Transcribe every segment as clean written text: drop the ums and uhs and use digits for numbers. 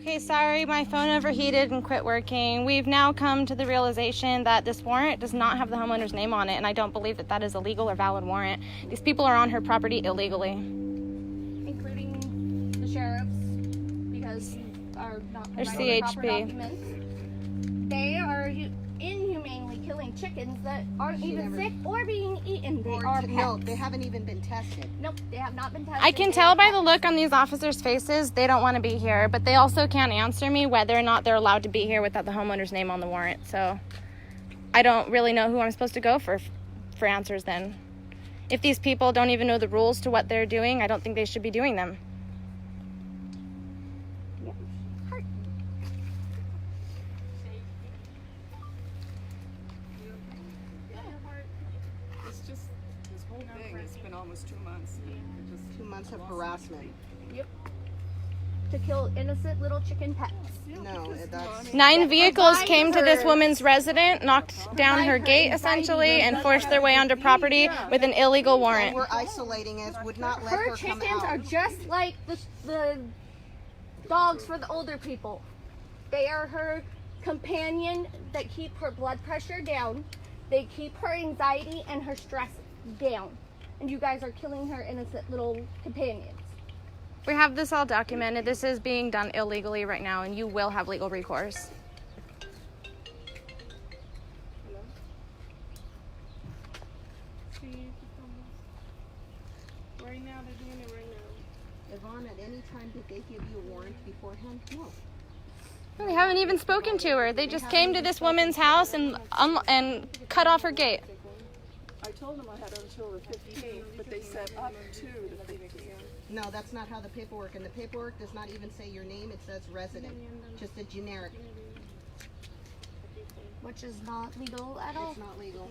Okay, sorry, my phone overheated and quit working. We've now come to the realization that this warrant does not have the homeowner's name on it, and I don't believe that that is a legal or valid warrant. These people are on her property illegally. Including the sheriffs, because are not providing the proper CHP. documents. They are inhumanely killing chickens that aren't even sick or being eaten. They are pets. No, they haven't even been tested. Nope, they have not been tested. I can tell by the look on these officers' faces, they don't want to be here, but they also can't answer me whether or not they're allowed to be here without the homeowner's name on the warrant. So I don't really know who I'm supposed to go for answers then. If these people don't even know the rules to what they're doing, I don't think they should be doing them. It's been almost 2 months. Just 2 months of harassment. Yep. To kill innocent little chicken pets. No, that's... 9 vehicles came to this woman's residence, knocked down her gate essentially, and forced their way onto property with an illegal warrant. We're isolating it, would not let her come out. Her chickens are just like the dogs for the older people. They are her companion that keep her blood pressure down. They keep her anxiety and her stress down. And you guys are killing her innocent little companions. We have this all documented. This is being done illegally right now, and you will have legal recourse. Right now, they're doing it right now. Yvonne, at any time did they give you a warrant beforehand? No. We haven't even spoken to her. They just came to this woman's house and cut off her gate. I told them I had until the 15th, but they said up to the 15th. No, that's not how the paperwork, and the paperwork does not even say your name, it says resident. Just a generic. Which is not legal at all. It's not legal.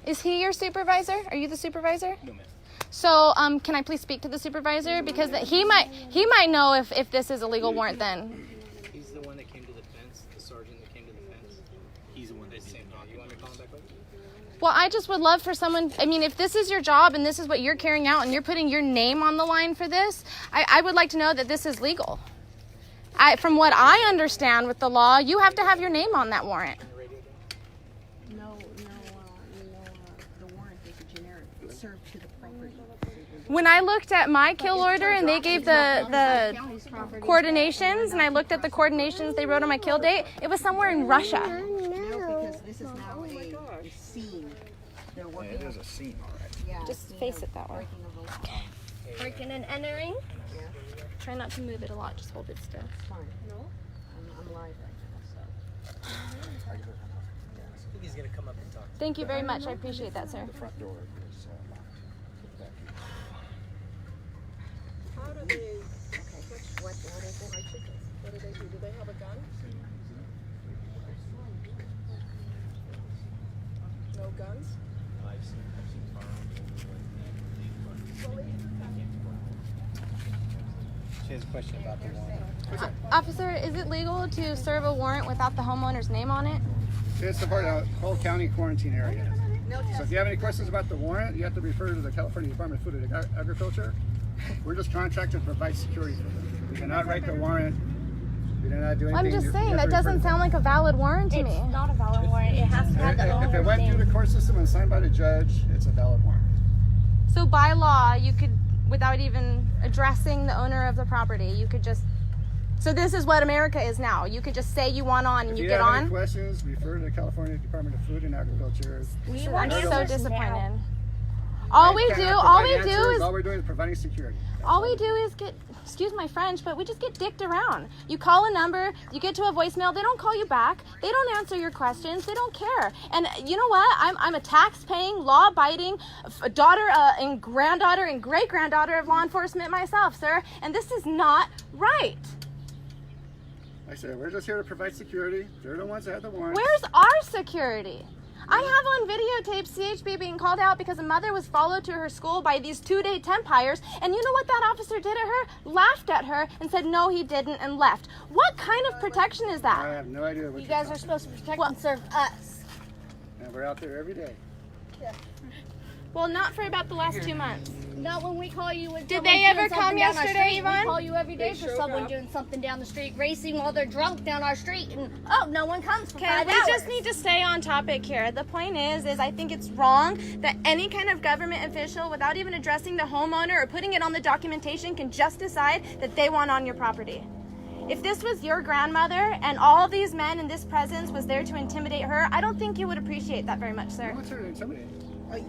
Is he your supervisor? Are you the supervisor? No, ma'am. So, can I please speak to the supervisor? Because he might know if this is a legal warrant then. He's the one that came to the fence, the sergeant that came to the fence. He's the one that same dog. You want me to call him back later? Well, I just would love for someone, I mean, if this is your job and this is what you're carrying out and you're putting your name on the line for this, I would like to know that this is legal. From what I understand with the law, you have to have your name on that warrant. No, the warrant is a generic. It's served to the property. When I looked at my kill order and they gave the coordinations, and I looked at the coordinations they wrote on my kill date, it was somewhere in Russia. No, because this is now a scene. They're working. Yeah, there's a scene, all right. Yeah, Just face it that way. breaking of the law. Breaking and entering. Yeah, Try not to move it a lot, just hold it still. it's fine. No, I'm live right now, so. I think he's going to come up and talk. Thank you very much. I appreciate that, sir. The front door is locked. How do they... What is it? My chickens. What do they do? Do they have a gun? No guns? She has a question about the warrant. Officer, is it legal to serve a warrant without the homeowner's name on it? It's a part of the whole county quarantine area. So if you have any questions about the warrant, you have to refer to the California Department of Food and Agriculture. We're just contracted to provide security for them. We cannot write the warrant. We do not do anything. I'm just You saying, have that to refer doesn't to sound like a valid warrant to It's me. not a valid warrant. It has to have the If it owner's went through name. the court system and signed by the judge, it's a valid warrant. So by law, you could, without even addressing the owner of the property, you could just, so this is what America is now. You could just say you want on and If you you get have any on. questions, refer to the California Department of Food and Agriculture. I'm so answers disappointed. now. All we I do, cannot all provide we do answers. is, All we're doing is providing security. all we do is get, excuse my French, but we just get dicked around. You call a number, you get to a voicemail, they don't call you back, they don't answer your questions, they don't care. And you know what? I'm a tax-paying, law-abiding daughter and granddaughter and great-granddaughter of law enforcement myself, sir, and this is not right. Like I said, we're just here to provide security. They're the ones that have the warrant. Where's our security? I have on videotape CHP being called out because a mother was followed to her school by these 2-day temp hires, and you know what that officer did at her? Laughed at her and said, no, he didn't, and left. What kind of protection is I that? have no idea what You you're guys are talking supposed to protect and serve us. about. And we're out there every day. Well, Well, not for about the last 2 months. Not when we call you. When Did someone's they ever doing come something down our yesterday, street. Yvonne? We call you every day They for showed someone up. doing something down the street, racing while they're drunk down our street, and no one comes for Okay, 5 we hours. just need to stay on topic here. The point is I think it's wrong that any kind of government official, without even addressing the homeowner or putting it on the documentation, can just decide that they want on your property. If this was your grandmother and all these men in this presence was there to intimidate her, I don't think you would appreciate that very much, sir. Who wants her to intimidate?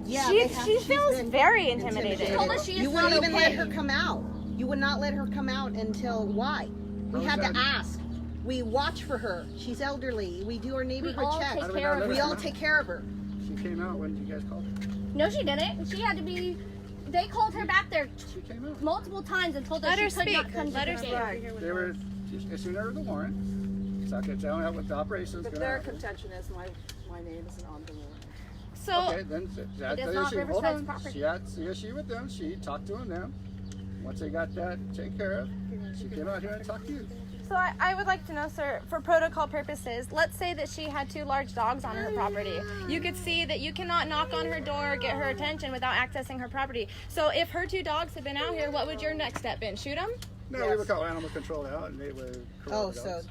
Yeah, She feels very intimidated. told us she is You not wouldn't even let okay. her come out. You would not let her come out until why? We How had was to that? ask. We watch for her. She's elderly. We do our We neighborhood all checks. take care of We her. all take care of her. She came out when you guys called her. No, she didn't. She had to be. They called her back there She came out. multiple times and told her Let she her could not speak. come Let to her the speak. gate. They were issuing her the warrant. So I could tell her what the operation's But gonna their happen. contention is my name isn't on the warrant. So Okay, then that's It is the not issue. Hold Riverside's on. property. She had the issue with them. She talked to them. Once they got that taken care of, she came out here and talked to you. So I would like to know, sir, for protocol purposes, let's say that she had 2 large dogs on her property. You could see that you cannot knock on her door, get her attention without accessing her property. So if her 2 dogs had been out here, what would your next step been? Shoot them? No, we would call animal control out, and they would. corral Oh, the so dogs.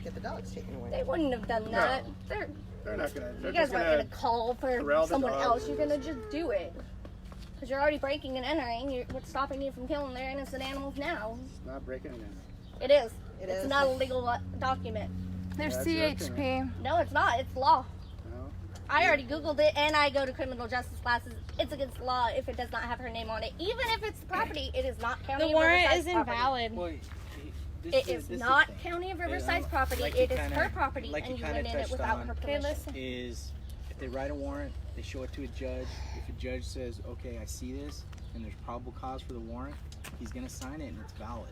get the dogs taken away. They wouldn't have done that. They're, They're not gonna. They're you guys just aren't gonna. gonna call for corral the someone dogs. else. You're gonna just do it. Because you're already breaking and entering. What's stopping you from killing their innocent animals now? It's not breaking it in. It is. It It's is. not a legal document. They're That's your CHP. No, it's not. It's law. No. I already Googled it, and I go to criminal justice classes. It's against the law if it does not have her name on it. Even if it's the property, it is not County The of warrant Riverside's is property. invalid. Well, It is not County of Riverside's property. like It you is kinda- her property, like you and you kinda went in it touched without on. her Okay, permission. listen. is if they write a warrant, they show it to a judge. If a judge says, okay, I see this, and there's probable cause for the warrant, he's gonna sign it and it's valid.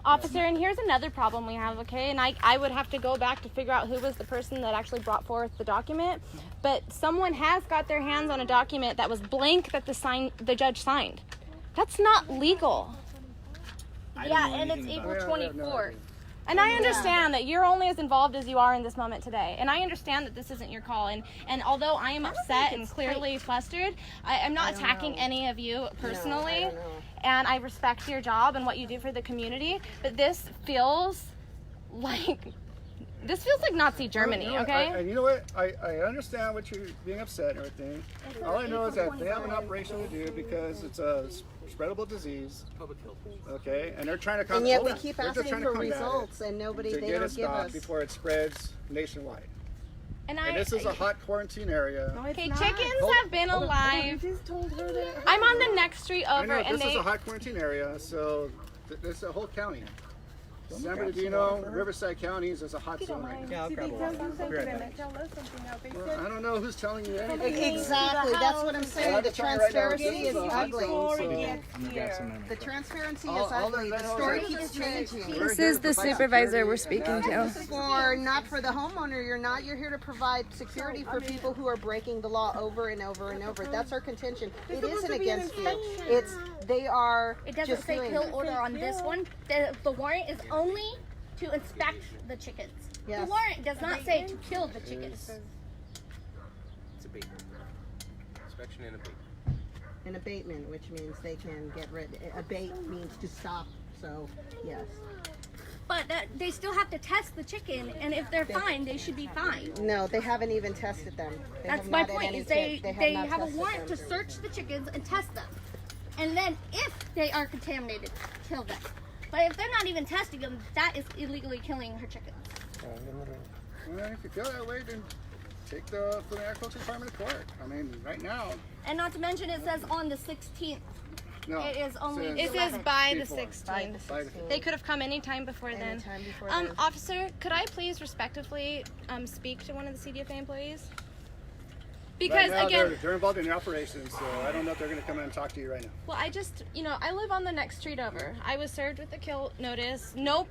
Officer, and here's another problem we have, okay? And I would have to go back to figure out who was the person that actually brought forth the document. But someone has got their hands on a document that was blank that the judge signed. That's not legal. I don't Yeah, know and it's anything April about it. I have no 24th. idea. And I understand that you're only as involved as you are in this moment today. And I understand that this isn't your call. And although I am upset and clearly flustered, I'm not attacking any of you personally. don't know. And I respect your job and what you do for the community. But this feels like Nazi Germany, You know what? okay? And you know what? I understand what you're being upset and everything. All I know is that they have an operation to do because it's a spreadable disease. Public health. Okay, and they're trying to And yet we hold it. keep They're just asking trying to for combat it results, and nobody, to they get it don't give stopped us. before it spreads nationwide. And And this is a hot quarantine area. Okay, chickens Hold- have been hold on, hold on. alive. You just told her that. I'm on the next street I over, know and this is they. a hot quarantine area, so this is a whole county. San Bernardino, Riverside counties is a hot zone right now. Yeah, I'll grab a water. I'll be right back. Well, I don't know who's telling you anything. Exactly, that's what I'm saying. I'm The telling you right now, transparency this is a hot ugly. zone, so I'm gonna grab some lemon. The transparency All- is all ugly. that The knows story is- keeps changing. we're This here is to the provide supervisor security, we're and speaking that's- to. For not for the homeowner, you're here to provide security for people who are breaking the law over and over and over. That's our contention. It isn't against you. It's they are It doesn't just say doing kill order on this one. The warrant is only to inspect the chickens. Yes. The warrant does not say to kill the chickens. It's abatement. Inspection and abatement. an abatement, which means they can get rid. Abate means to stop. So yes. But they still have to test the chicken, and if they're fine, they should be fine. No, they haven't even tested them. They That's have my not at point. any Is they tip- they not have a tested warrant them. to search the chickens and test them, and then if they are contaminated, kill them. But if they're not even testing them, that is illegally killing her chickens. Well, if you feel that way, then take the Food and Agriculture Department to court. I mean, right now, And not to mention, it says on the 16th. no. It is only says the It says by the before. 16th. By the- They could have come any time before then. Anytime before then. Officer, could I please respectively speak to one of the CDFA employees? Because right now, again, they're involved in your operations, so I don't know if they're going to come in and talk to you right now. well, I just, I live on the next street over. I was served with a kill notice. No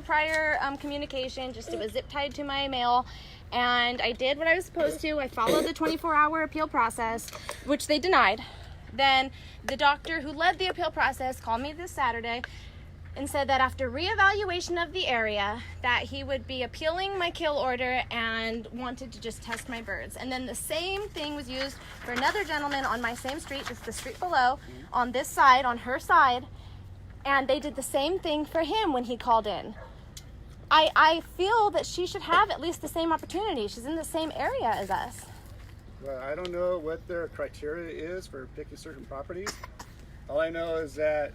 prior communication. Just it was zip tied to my mail, and I did what I was supposed to. I followed the 24-hour appeal process, which they denied. Then the doctor who led the appeal process called me this Saturday, and said that after reevaluation of the area that he would be appealing my kill order and wanted to just test my birds. And then the same thing was used for another gentleman on my same street, just the street below, on this side, on her side, and they did the same thing for him when he called in. I feel that she should have at least the same opportunity. She's in the same area as us. Well, I don't know what their criteria is for picking certain properties. All I know is that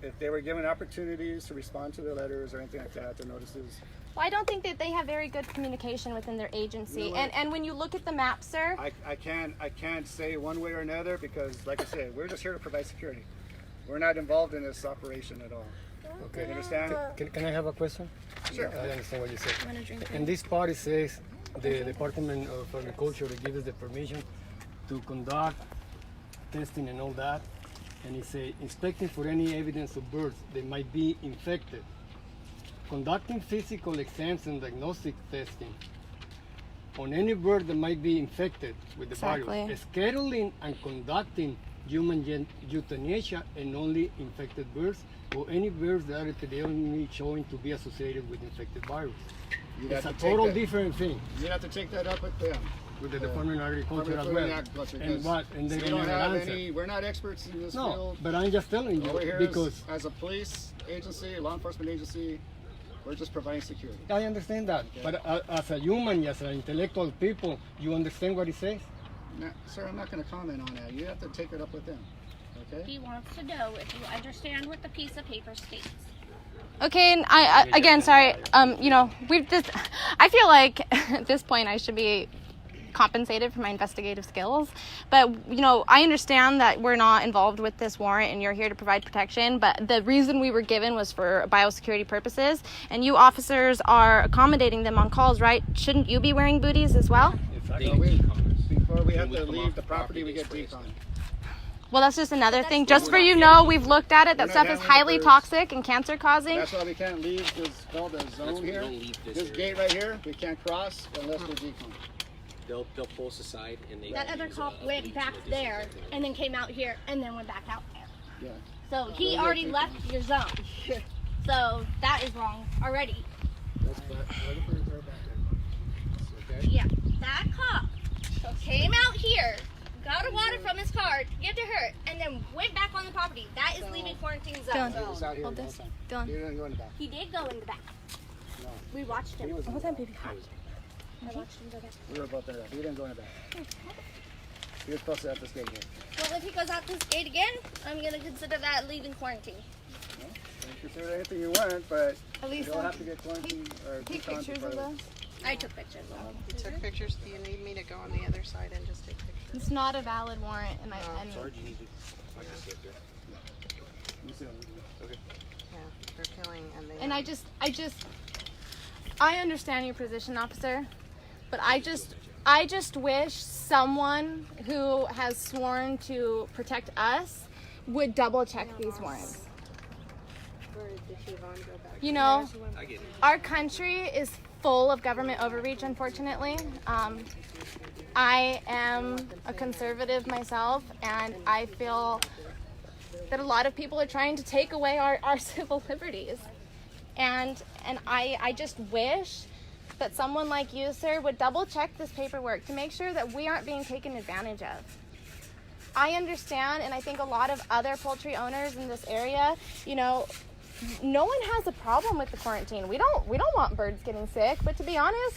if they were given opportunities to respond to their letters or anything like that, their notices. Well, I don't think that they have very good communication within their agency. You know and when you look at the map, sir, I can't say one way or another because, like I said, we're just here to provide security. We're not involved in this operation at all. Okay. You understand? Can I have a question? Sure. I understand what you said. I'm gonna drink And this part it says the Department of Agriculture gives us the permission to conduct testing and all that. And it says inspecting for any evidence of birds that might be infected. Conducting physical exams and diagnostic testing on any bird that might be infected with the virus. Scheduling and conducting human euthanasia and only infected birds or any birds that are epidemiologically showing to be associated with infected virus. It's a total different thing. You have to take that up with them. With the Department of Agriculture as well. And what? And they don't have any. We're not experts in this No, field. but I'm just telling All we're you here because is, as a police agency, law enforcement agency, we're just providing security. I understand that. Okay. But as a human, as an intellectual people, you understand what it says? No, sir, I'm not going to comment on that. You have to take it up with them. Okay? He wants to know if you understand what the piece of paper states. okay, and I again, sorry, you know, we've just, I feel like at this point I should be compensated for my investigative skills, but you know, I understand that we're not involved with this warrant and you're here to provide protection, but the reason we were given was for biosecurity purposes, and you officers are accommodating them on calls, right? Shouldn't you be wearing booties as well? Before we have to leave the property, we get decon. Well, that's just another thing. Just for you know, we've looked at it. That We're stuff not is down with highly birds. toxic and cancer causing. That's why we can't leave this called a zone here. This gate right here, we can't cross unless we're decon. They'll pull us aside and they. That other cop went back there and then came out here and then went back out there. Yeah. So he already left your zone. So that is wrong already. That's okay. Yeah. That cop came out here, got a water from his car to give to her, and then went back on the property. That is leaving quarantine zone. He was out here Hold the whole this. time. Dylan. He didn't go in the back. He did go in the back. No. We watched him. Hold on, baby. I watched him go back. We were both there. He didn't go in the back. He was supposed to have this gate here. Well, if he goes out this gate again, I'm going to consider that leaving quarantine. You can consider anything you want, but At least you'll have to get quarantined or take decon pictures before of this. this. I took pictures of him. You took pictures. Do you need me to go on the other side and just take pictures? It's not a valid warrant, and Sarge, you need to. I can see up there. You see what we do. Yeah, they're killing and they. and I understand your position, officer, but I just wish someone who has sworn to protect us would double check these warrants. Where did Yvonne go back? You know, I get it. our country is full of government overreach, unfortunately. I am a conservative myself, and I feel that a lot of people are trying to take away our civil liberties. And I just wish that someone like you, sir, would double check this paperwork to make sure that we aren't being taken advantage of. I understand, and I think a lot of other poultry owners in this area, you know, no one has a problem with the quarantine. We don't want birds getting sick, but to be honest,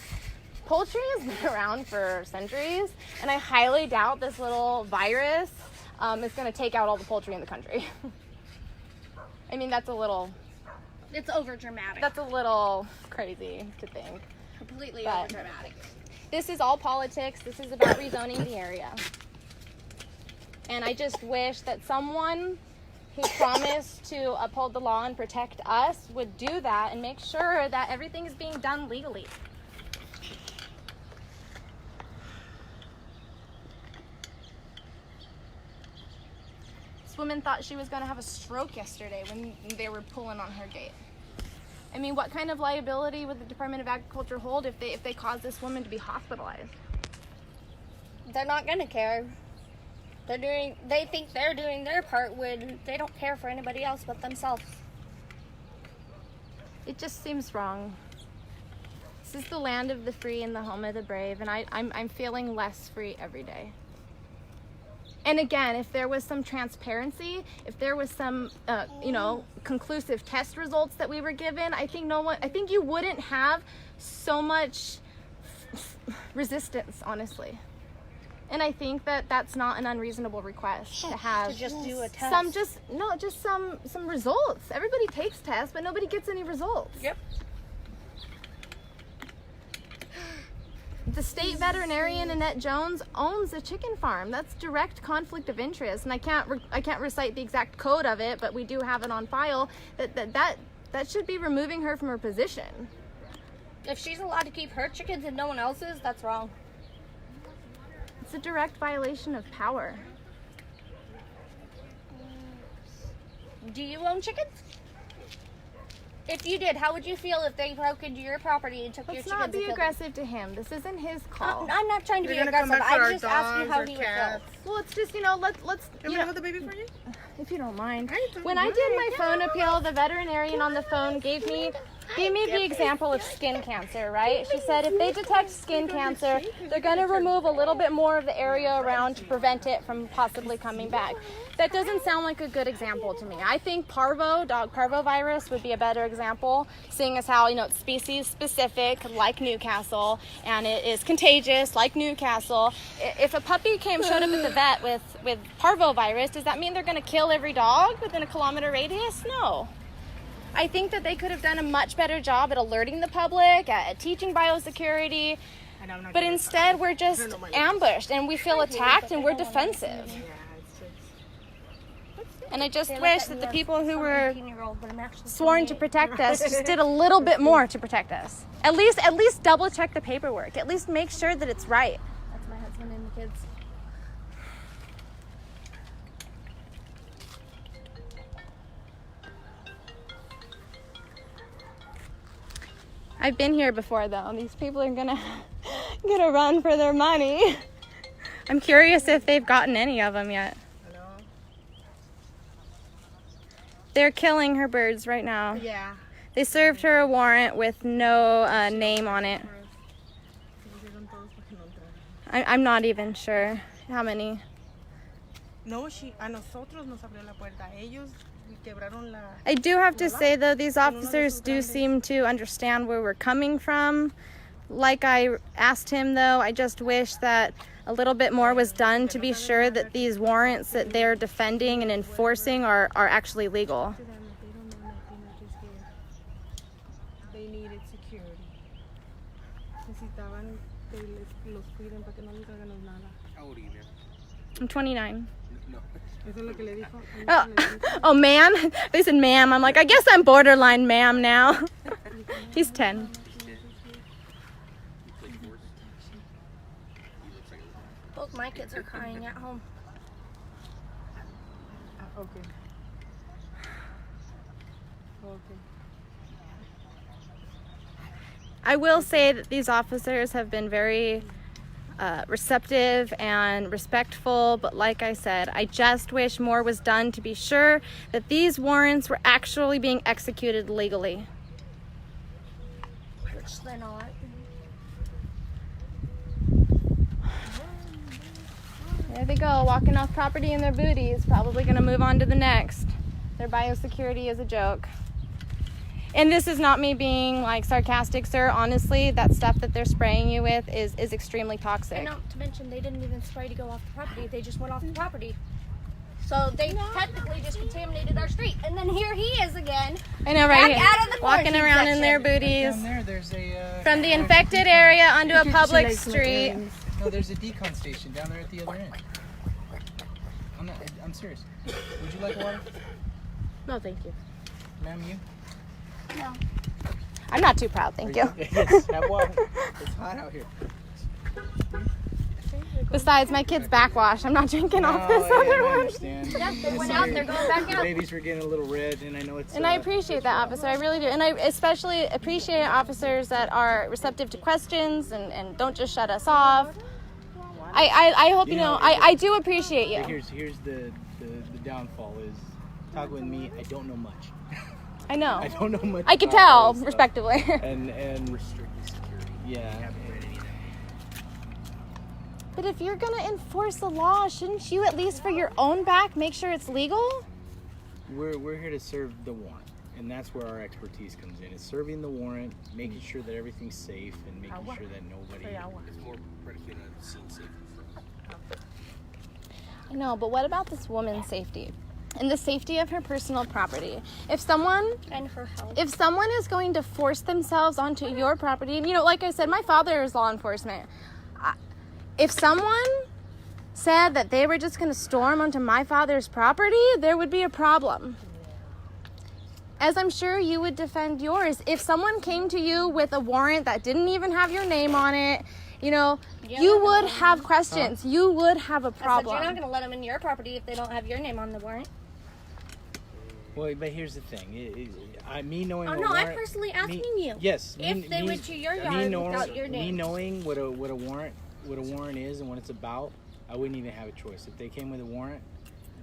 poultry has been around for centuries, and I highly doubt this little virus is going to take out all the poultry in the country. I mean, that's a little dramatic. That's a little crazy to think. Completely But- over dramatic. This is all politics. This is about rezoning the area. And I just wish that someone who promised to uphold the law and protect us would do that and make sure that everything is being done legally. This woman thought she was going to have a stroke yesterday when they were pulling on her gate. I mean, what kind of liability would the Department of Agriculture hold if they caused this woman to be hospitalized? They're not gonna care. They think they're doing their part when they don't care for anybody else but themselves. It just seems wrong. This is the land of the free and the home of the brave, and I'm feeling less free every day. And again, if there was some transparency, if there was some, conclusive test results that we were given, I think you wouldn't have so much resistance, honestly. And I think that that's not an unreasonable request to have. To just do a test. Some results. Everybody takes tests, but nobody gets any results. Yep. The state veterinarian Annette Jones owns a chicken farm. That's direct conflict of interest, and I can't recite the exact code of it, but we do have it on file. That should be removing her from her position. If she's allowed to keep her chickens and no one else's, that's wrong. It's a direct violation of power. Do you own chickens? If you did, how would you feel if they broke into your property and took your Let's chickens? not be and killed aggressive to him. This isn't his call. I'm not trying to be aggressive. I'm just asking how he would feel. Well, it's just, let's. Can we hold the baby for you? If you don't mind. When I did my phone appeal, the veterinarian on the phone gave me the example of skin cancer, right? She said if they detect skin cancer, they're going to remove a little bit more of the area around to prevent it from possibly coming back. That doesn't sound like a good example to me. I think dog parvovirus would be a better example, seeing as how, it's species specific, like Newcastle, and it is contagious, like Newcastle. If a puppy showed up at the vet with parvovirus, does that mean they're going to kill every dog within a kilometer radius? No. I think that they could have done a much better job at alerting the public, at teaching biosecurity, but instead we're just ambushed and we feel attacked and we're defensive. And I just wish that the people who were sworn to protect us just did a little bit more to protect us. At least double check the paperwork. At least make sure that it's right. That's my husband and the kids. I've been here before though. These people are gonna run for their money. I'm curious if they've gotten any of them yet. They're killing her birds right now. Yeah. They served her a warrant with no name on it. I'm not even sure how many. No, a nosotros nos abrió la puerta. Ellos quebraron la. I do have to say though, these officers do seem to understand where we're coming from. Like I asked him though, I just wish that a little bit more was done to be sure that these warrants that they're defending and enforcing are actually legal. They needed security. Necesitaban que los cuiden para que no les hagan nada. How old are you, man? I'm 29. No. Eso es lo que le dijo. Oh, ma'am? They said ma'am. I'm like, I guess I'm borderline ma'am now. He's 10. Both my kids are crying at home. Okay. I will say that these officers have been very receptive and respectful, but like I said, I just wish more was done to be sure that these warrants were actually being executed legally. Which they're not. There they go, walking off property in their booties, probably going to move on to the next. Their biosecurity is a joke. And this is not me being like sarcastic, sir. Honestly, that stuff that they're spraying you with is extremely toxic. And not to mention, they didn't even spray to go off the property. They just went off the property. So they technically just contaminated our street. And then here he is again. I know, right? Back out of the walking around section. in their booties. Down there, there's a. From the infected area onto a public street. No, there's a decon station down there at the other end. I'm serious. Would you like water? No, thank you. Ma'am, you? No. I'm not too proud, thank you. Yes, have water. It's hot out here. Besides, my kids backwash. I'm not drinking off this I other one. understand. Yep, they went out, they're going back The out. babies were getting a little red, and I know it's. And I appreciate that, officer. I really do. And I especially appreciate officers that are receptive to questions and don't just shut us off. I hope you know, I do appreciate you. Here's the downfall is talking with me. I don't know much. I know. I don't know much. I can about tell, all this stuff. respectively. And Restricted security. yeah. But if you're gonna enforce the law, shouldn't you, at least for your own back, make sure it's legal? We're here to serve the warrant, and that's where our expertise comes in. It's serving the warrant, making sure that everything's safe, and making sure that nobody. It's more predicated on scene safety. I know, but what about this woman's safety? And the safety of her personal property. If someone And her health. if someone is going to force themselves onto your property, and like I said, my father is law enforcement. If someone said that they were just going to storm onto my father's property, there would be a problem. As I'm sure you would defend yours. If someone came to you with a warrant that didn't even have your name on it, you would have questions. You would have a I said, problem. you're not going to let them in your property if they don't have your name on the warrant. Well, but here's the thing. Me knowing. Oh, what no, I'm warrant, personally asking you. Yes. If they went to your yard without your name. Me knowing what a warrant is and what it's about, I wouldn't even have a choice. If they came with a warrant,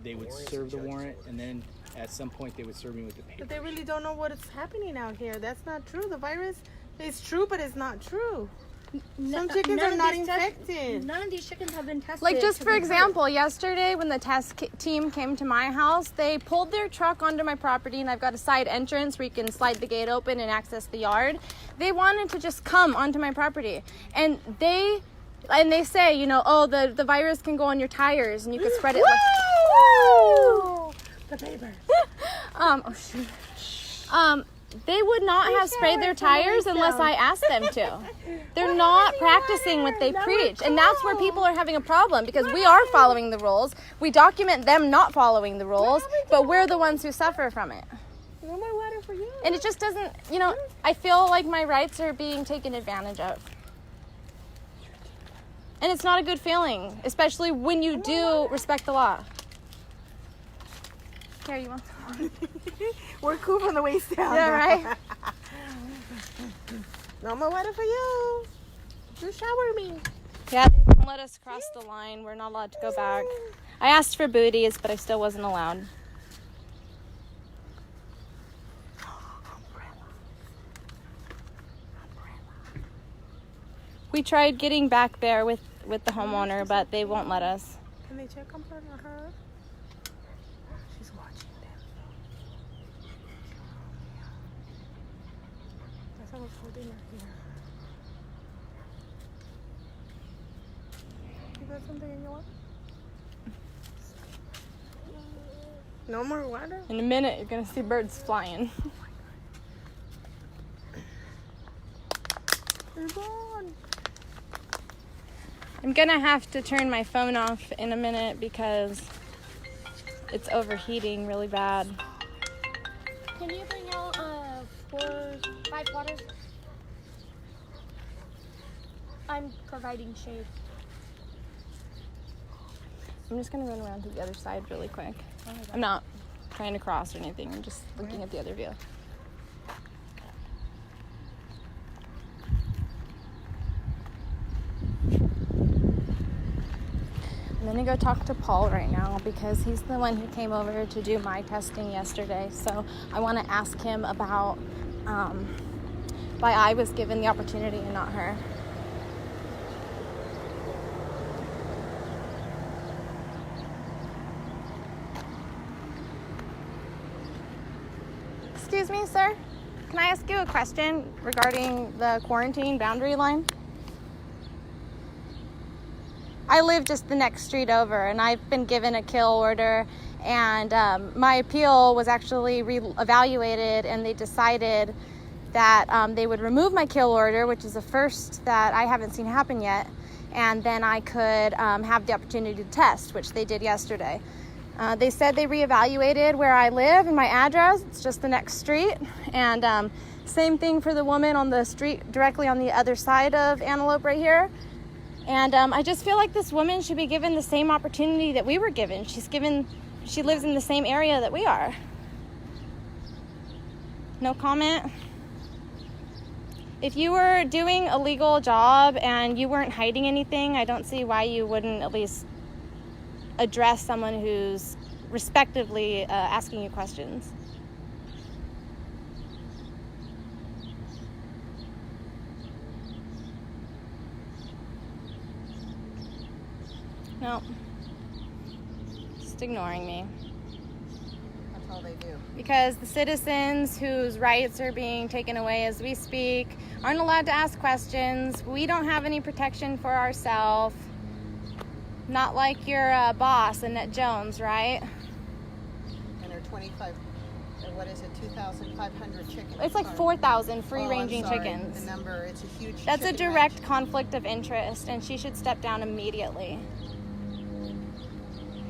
they would serve the warrant, and then at some point they would serve me with the paper. But they really don't know what is happening out here. That's not true. The virus is true, but it's not true. Some chickens are not infected. None of these chickens have been tested. Like, just to for be example, yesterday when the test team came to my house, they pulled their truck onto my property, and I've got a side entrance where you can slide the gate open and access the yard. They wanted to just come onto my property, and they say, the virus can go on your tires, and you can spread it. The paper. They would not have sprayed their tires unless I asked them to. They're not practicing what they preach. And that's where people are having a problem, because we are following the rules. We document them not following the rules, but we're the ones who suffer from it. No more water for you. And it just doesn't, I feel like my rights are being taken advantage of. And it's not a good feeling, especially when you do respect the law. Here, you want some? We're cool from the waist down. Yeah, right? No more water for you. You shower me. Yeah, they won't let us cross the line. We're not allowed to go back. I asked for booties, but I still wasn't allowed. We tried getting back there with the homeowner, but they won't let us. Can they check on her? She's watching them. That's how we're holding her here. You got something in your water? No more water? In a minute, you're going to see birds flying. They're gone. I'm going to have to turn my phone off in a minute because it's overheating really bad. Can you bring out 5 waters? I'm providing shade. I'm just going to run around to the other side really quick. I'm not trying to cross or anything. I'm just looking at the other view. I'm going to go talk to Paul right now because he's the one who came over to do my testing yesterday. So I want to ask him about why I was given the opportunity and not her. Excuse me, sir. Can I ask you a question regarding the quarantine boundary line? I live just the next street over, and I've been given a kill order, and my appeal was actually re-evaluated, and they decided that they would remove my kill order, which is a first that I haven't seen happen yet, and then I could have the opportunity to test, which they did yesterday. They said they reevaluated where I live and my address. It's just the next street, and same thing for the woman on the street directly on the other side of Antelope right here. And I just feel like this woman should be given the same opportunity that we were given. She lives in the same area that we are. No comment? If you were doing a legal job and you weren't hiding anything, I don't see why you wouldn't at least address someone who's respectively asking you questions. No. Just ignoring me. That's all they do. Because the citizens whose rights are being taken away as we speak aren't allowed to ask questions. We don't have any protection for ourselves. Not like your boss, Annette Jones, right? And her 25, what is it, 2,500 chickens. It's like 4,000 free-ranging I'm sorry. chickens. The number, it's a huge That's a chicken direct ranch. conflict of interest, and she should step down immediately.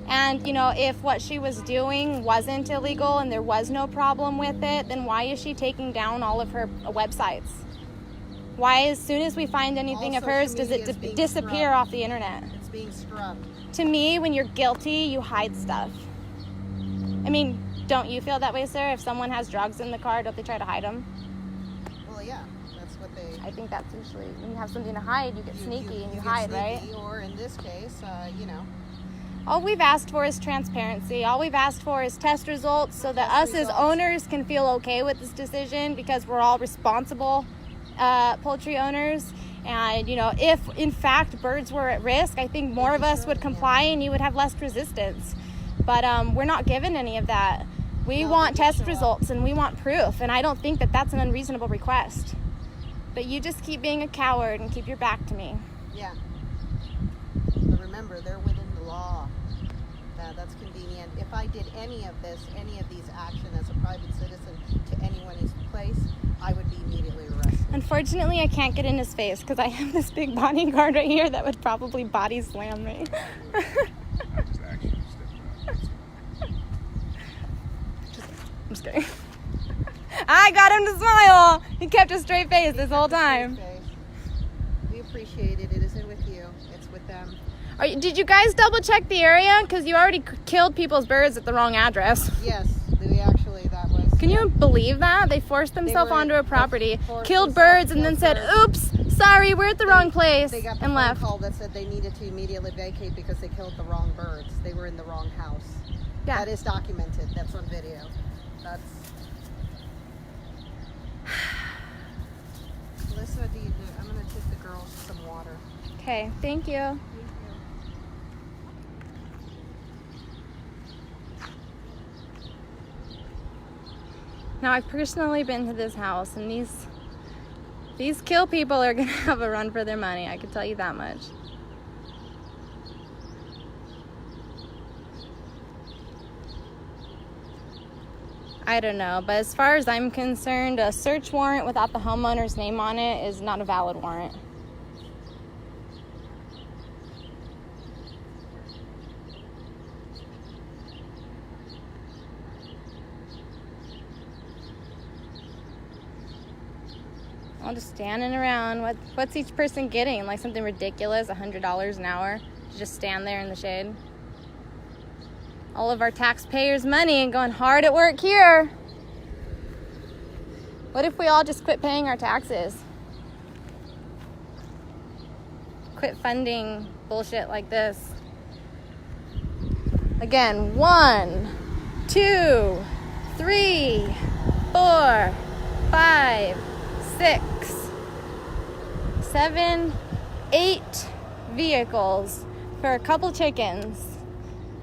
And, you know, if what she was doing wasn't illegal and there was no problem with it, then why is she taking down all of her websites? Why, as soon as we find anything All of hers, social does it media is being disappear scrubbed. off the internet? It's being scrubbed. To me, when you're guilty, you hide stuff. I mean, don't you feel that way, sir? If someone has drugs in the car, don't they try to hide them? Well, yeah, that's what they... I think that's usually, when you have something to hide, you get sneaky and you get hide, sneaky, right? Or in this case, you know. All we've asked for is transparency. All we've asked for is test results so that us as owners can feel okay with this decision, because we're all responsible poultry owners. And, you know, if in fact birds were at risk, I think more of us would comply and you would have less resistance. But we're not given any of that. We want test results and we want proof. And I don't think that that's an unreasonable request. But you just keep being a coward and keep your back to me. Yeah. But remember, they're within the law. That's convenient. If I did any of these action as a private citizen to anyone in his place, I would be immediately arrested. Unfortunately, I can't get in his face because I have this big bodyguard right here that would probably body slam me. I'm just kidding. I got him to smile. He kept a straight face this whole time. We appreciate it. It isn't with you. It's with them. Did you guys double check the area? Because you already killed people's birds at the wrong address. Yes, we actually, that was... Can you believe that? They forced themselves onto a property, killed birds, and then said, oops, sorry, we're at the wrong place, They got the and phone left. call that said they needed to immediately vacate because they killed the wrong birds. They were in the wrong house. Yeah. That is documented. That's on video. That's... Melissa, what do you do? I'm going to take the girls some water. Okay, thank you. Now, I've personally been to this house, and these kill people are gonna have a run for their money. I can tell you that much. I don't know, but as far as I'm concerned, a search warrant without the homeowner's name on it is not a valid warrant. I'm just standing around. What's each person getting? Like something ridiculous, $100 an hour to just stand there in the shade? All of our taxpayers' money and going hard at work here. What if we all just quit paying our taxes? Quit funding bullshit like this. Again, 1, 2, 3, 4, 5, 6, 7, 8 vehicles for a couple chickens.